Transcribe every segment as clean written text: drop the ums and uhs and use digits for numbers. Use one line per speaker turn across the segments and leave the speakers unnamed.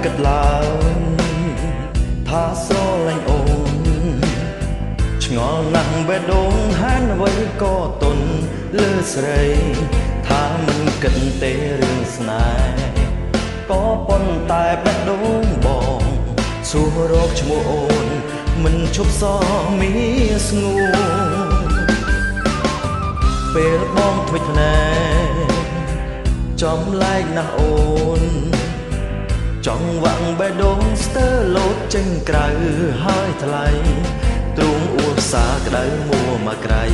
គិតឡើងថាស្រឡាញ់អូនឆ្ងល់ណាស់បេះដូងហានអ្វីក៏ទន់លើស្រីថាមិនគិតទេរឿងស្នេហ៍ក៏ប៉ុន្តែបេះដូងបងសួររកឈ្មោះអូនមិនឈប់សមីស្ងួនពេលបងធ្វើភ្នែកចំលែកណាស់អូនចង់វាំងបេះដូងស្ទើរលោតចេញក្រៅហើយថ្លៃទ្រូងអួសាក្តៅមួមកក្រៃ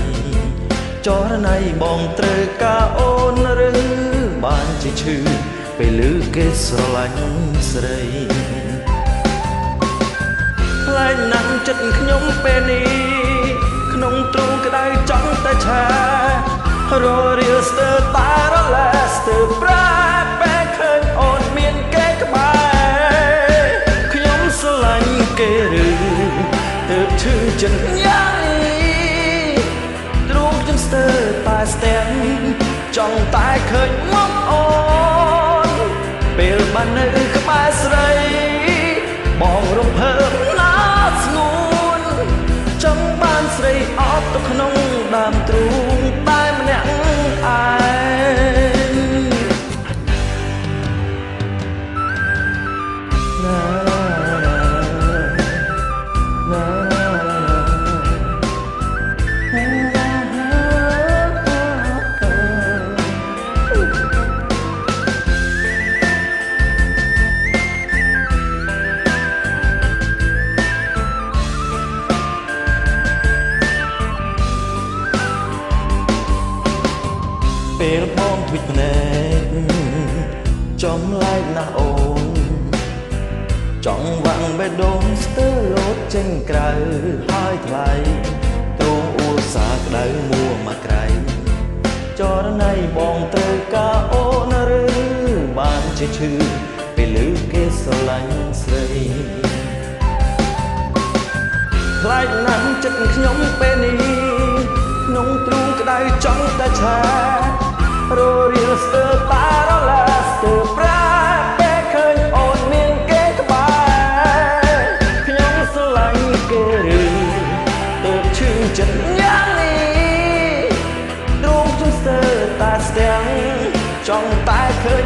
ចរណៃបងត្រូវការអូនឬបានជាឈឺពេលឮគេស្រឡាញ់ស្រីខ្លាចណាស់ចិត្តខ្ញុំពេលនេះក្នុងទ្រូងក្តៅចង់តែឆាររៀលស្ទើរតែរលែស្ទើរប្រាពេលឃើញអូនមានគេក្បែរខ្ញុំស្រឡាញ់គេឬទើបឈឺចិត្តយ៉ាងនេះទ្រូងខ្ញុំស្ទើរតែស្ទះចង់តែឃើញមកអូនពេលបាននៅក្បែរស្រីបងរំភើបណាស់ស្ងួនចង់បានស្រីអត់ទៅក្នុងដើមទ្រូងតែម្នាក់ឯងពេលបងធ្វើភ្នែកចំលែកណាស់អូនចង់វាំងបេះដូងស្ទើរលោតចេញក្រៅហើយថ្លៃទ្រូងអួសាក្តៅមួមកក្រៃចរណៃបងត្រូវការអូនឬបានជាឈឺពេលឮគេស្រឡាញ់ស្រីខ្លាចណាស់ចិត្តខ្ញុំពេលនេះក្នុងទ្រូងក្តៅចង់តែឆាររៀលស្ទើរតែរលែស្ទើរប្រាពេលឃើញអូនមានគេក្បែរខ្ញុំស្រឡាញ់គេឬទើបឈឺចិត្តយ៉ាងនេះទ្រូងខ្ញុំស្ទើរតែស្ទះចង់តែឃើញ